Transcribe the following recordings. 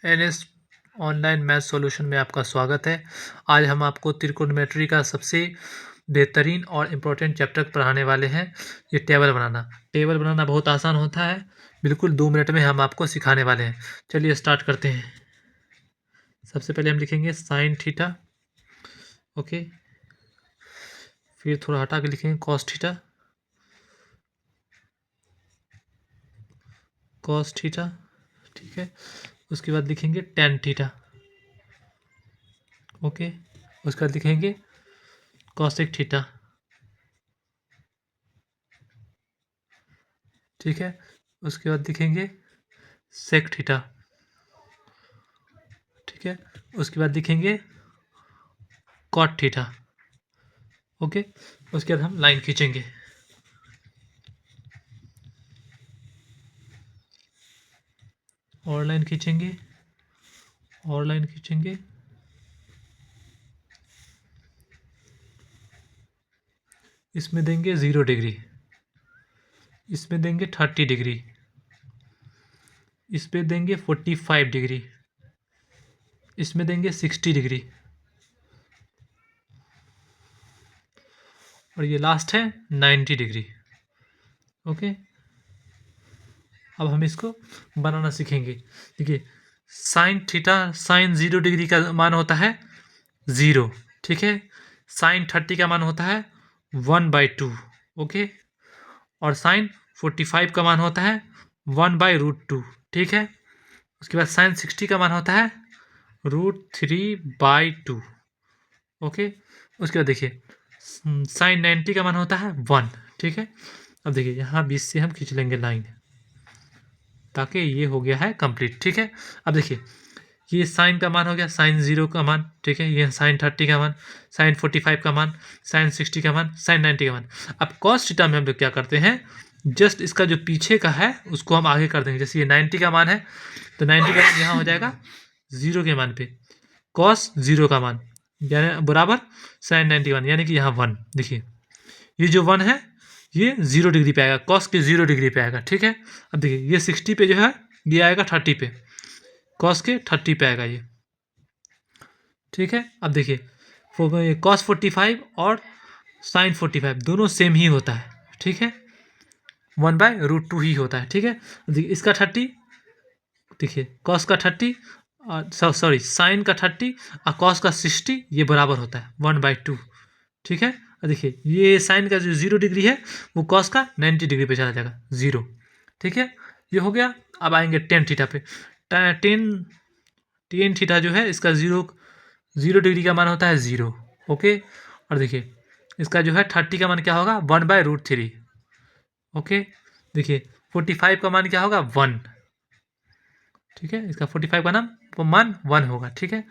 NS online math solution में आपका स्वागत है। आज हम आपको त्रिकोणमिति का सबसे बेहतरीन और इम्पोर्टेंट चैप्टर पढ़ाने वाले हैं। ये टेबल बनाना बहुत आसान होता है। बिल्कुल 2 मिनट में हम आपको सिखाने वाले हैं। चलिए स्टार्ट करते हैं। सबसे पहले हम लिखेंगे साइन थीटा, ओके। फिर थोड़ा हटा के लिखेंगे कॉस थीटा, ठीक है। उसके बाद लिखेंगे टेन थीटा, ओके। उसके बाद लिखेंगे कॉसेक थीटा, ठीक है। उसके बाद लिखेंगे सेक थीटा, ठीक है। उसके बाद लिखेंगे कॉट थीटा, ओके। उसके बाद हम लाइन खींचेंगे, और लाइन खींचेंगे, और लाइन खींचेंगे। इसमें देंगे 0 डिग्री, इसमें देंगे 30 डिग्री, इस पे देंगे 45 डिग्री, इसमें देंगे 60 डिग्री, और ये लास्ट है 90 डिग्री, ओके। अब हम इसको बनाना सीखेंगे। देखिए साइन थीटा, साइन 0 डिग्री का मान होता है 0, ठीक है। साइन 30 का मान होता है 1/2, ओके। और साइन 45 का मान होता है 1/√2, ठीक है। उसके बाद साइन 60 का मान होता है √3/2, ओके। उसके बाद देखिए साइन 90 का मान होता है 1, ठीक है। अब देखिए यहाँ बीच से हम खींच लेंगे लाइन, ताकि ये हो गया है कंप्लीट, ठीक है। अब देखिए ये साइन का मान हो गया, साइन 0 का मान, ठीक है। ये साइन 30 का मान, साइन 45 का मान, साइन 60 का मान, साइन 90 का मान। अब कॉस थीटा में हम लोग क्या करते हैं, जस्ट इसका जो पीछे का है उसको हम आगे कर देंगे। जैसे ये 90 का मान है तो 90 का मान यहाँ हो जाएगा 0 के मान पे, कॉस 0 का मान यानी बराबर साइन 90 मान, यानी कि यहाँ 1। देखिए ये जो 1 है ये 0 डिग्री पे आएगा, कॉस के 0 डिग्री पे आएगा, ठीक है। अब देखिए ये 60 पे जो है ये आएगा 30 पे, कॉस के 30 पे आएगा ये, ठीक है। अब देखिए कॉस 45 और साइन 45 दोनों सेम ही होता है, ठीक है। 1/√2 ही होता है, ठीक है। देखिए इसका 30, देखिए कॉस का 30 और सॉरी साइन का 30 और कॉस का 60 ये बराबर होता है 1/2, ठीक है। और देखिए ये साइन का जो 0 डिग्री है वो कॉस का 90 डिग्री पे चला जाएगा 0, ठीक है। ये हो गया। अब आएंगे टेन थीटा पे। टेन थीटा जो है इसका 0 डिग्री का मान होता है 0, ओके। और देखिए इसका जो है 30 का मान क्या होगा 1/√3, ओके। देखिए 45 का मान क्या होगा 1, ठीक है। इसका 45 का नाम वो मान 1 होगा, ठीक है।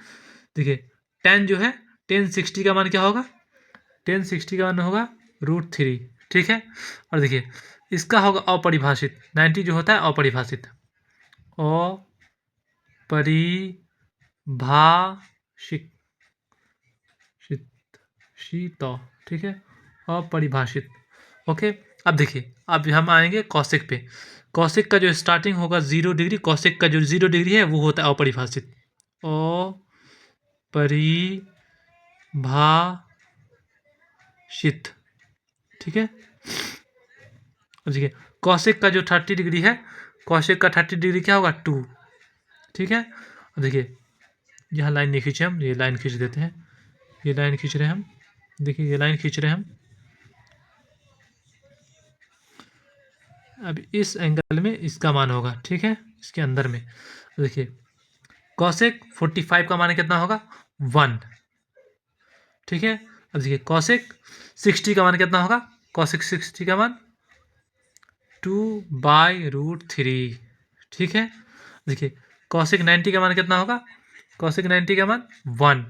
देखिए टेन जो है टेन 60 का मान क्या होगा, टेन 60 का मान होगा √3, ठीक है। और देखिए इसका होगा अपरिभाषित, 90 जो होता है अपरिभाषित, अपरिभाषित शीत, ठीक है, अपरिभाषित, ओके। अब देखिए अब हम आएंगे कौशिक पे। कौशिक का जो स्टार्टिंग होगा 0 डिग्री, कौशिक का जो 0 डिग्री है वो होता है अपरिभाषित, अपरिभाषित, ठीक है। अब देखिए कौशिक का जो 30 डिग्री है, कौशिक का 30 डिग्री क्या होगा 2, ठीक है। अब देखिए यहाँ लाइन नहीं खींचे हम, ये लाइन खींच देते हैं, ये लाइन खींच रहे हैं हम, देखिए ये लाइन खींच रहे हैं हम। अब इस एंगल में इसका मान होगा, ठीक है, इसके अंदर में। देखिए कॉसेक 45 का मान कितना होगा 1, ठीक है। अब देखिए कॉसेक 60 का मान कितना होगा, कॉसेक 60 का मान 2/√3, ठीक है। देखिए कॉसेक 90 का मान कितना होगा, कॉसेक 90 का मान 1।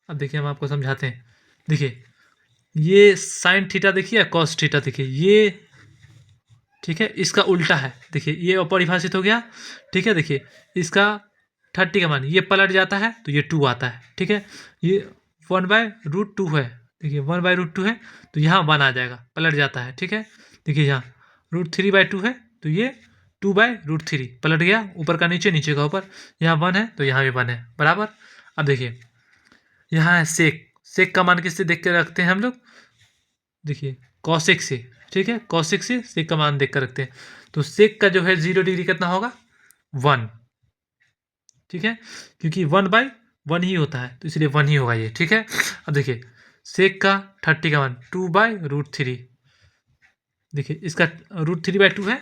अब देखिए हम आपको समझाते हैं। देखिए ये साइन थीटा देखिए, कॉस थीटा देखिए, ये ठीक है इसका उल्टा है। देखिए ये अपरिभाषित हो गया, ठीक है। देखिए इसका 30 का मान ये पलट जाता है तो ये 2 आता है, ठीक है। ये 1/√2 है, देखिए 1/√2 है तो यहाँ 1 आ जाएगा, पलट जाता है, ठीक है। देखिए यहाँ √3/2 है तो ये 2/√3 पलट गया, ऊपर का नीचे, नीचे का ऊपर। यहाँ 1 है तो यहाँ भी 1 है, बराबर। अब देखिए यहाँ है सेक। सेक का मान किससे देख के रखते हैं हम लोग? देखिए कॉसेक से, ठीक है, कॉसेक से सेक का मान देख कर रखते हैं। तो सेक का जो है 0 डिग्री कितना होगा? 1, ठीक है, क्योंकि 1/1 ही होता है तो इसलिए 1 ही होगा ये, ठीक है। अब देखिए सेक का 30 का मान 2/√3। देखिए इसका √3/2 है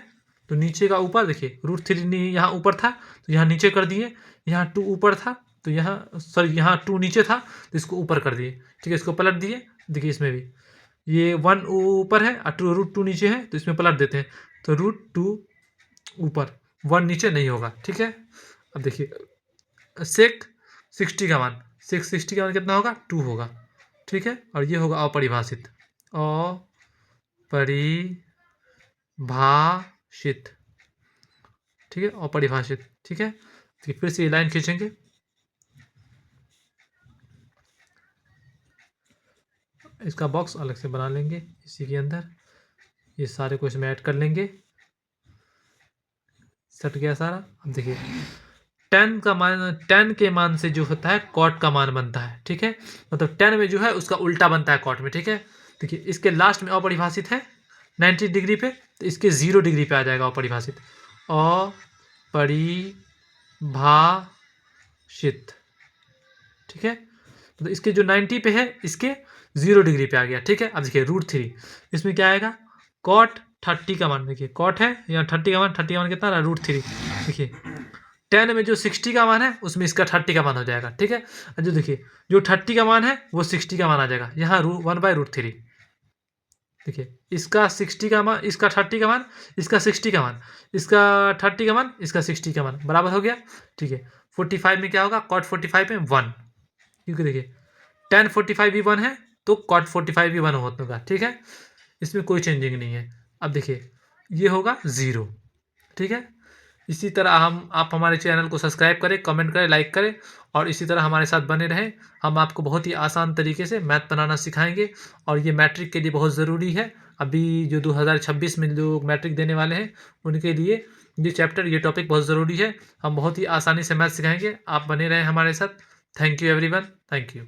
तो नीचे का ऊपर, देखिए √3 यहाँ ऊपर था तो यहाँ नीचे कर दिए, यहाँ 2 ऊपर था तो यहाँ, सॉरी यहाँ 2 नीचे था तो इसको ऊपर कर दिए, ठीक है, इसको पलट दिए। देखिए इसमें भी ये 1 ऊपर है और √2 नीचे है तो इसमें पलट देते हैं, तो √2 ऊपर 1 नीचे नहीं होगा, ठीक है। अब देखिए सेक 60 का मान, सेक 60 का मान कितना होगा? 2 होगा, ठीक है, और ये होगा अपरिभाषित, अपरिभाषित, ठीक है, अपरिभाषित, ठीक है। तो फिर से ये लाइन खींचेंगे, इसका बॉक्स अलग से बना लेंगे इसी के अंदर, ये सारे को इसमें ऐड कर लेंगे, सट गया सारा। अब देखिए 10 का मान, 10 के मान से जो होता है कॉट का मान बनता है, ठीक है, मतलब 10 में जो है उसका उल्टा बनता है कॉट में, ठीक है। देखिए इसके लास्ट में अपरिभाषित है 90 डिग्री पे, तो इसके 0 डिग्री पे आ जाएगा अपरिभाषित, अपरिभाषित, ठीक है। तो इसके जो 90 पे है इसके 0 डिग्री पे आ गया, ठीक है। अब देखिए √3, इसमें क्या आएगा? कॉट 30 का मान, देखिए कॉट है यहाँ 30 का मान, 30 का मान कितना रहा? √3। देखिए 10 में जो 60 का मान है उसमें इसका 30 का मान हो जाएगा, ठीक है। जो देखिए जो 30 का मान है वो 60 का मान आ जाएगा, यहाँ 1/√3। देखिए इसका 60 का मान, इसका 30 का मान, इसका 60 का मान, इसका 30 का मान, इसका 60 का मान, बराबर हो गया, ठीक है। 45 में क्या होगा? कॉट 45 में 1, क्योंकि देखिए 10/45 भी 1 है तो कॉट 45 भी 1 होगा, ठीक है, इसमें कोई चेंजिंग नहीं है। अब देखिए ये होगा 0, ठीक है। इसी तरह आप हमारे चैनल को सब्सक्राइब करें, कमेंट करें, लाइक करें और इसी तरह हमारे साथ बने रहें। हम आपको बहुत ही आसान तरीके से मैथ बनाना सिखाएंगे और ये मैट्रिक के लिए बहुत ज़रूरी है। अभी जो 2026 में लोग मैट्रिक देने वाले हैं उनके लिए ये चैप्टर, ये टॉपिक बहुत ज़रूरी है। हम बहुत ही आसानी से मैथ सिखाएंगे, आप बने रहें हमारे साथ। Thank you everyone, thank you.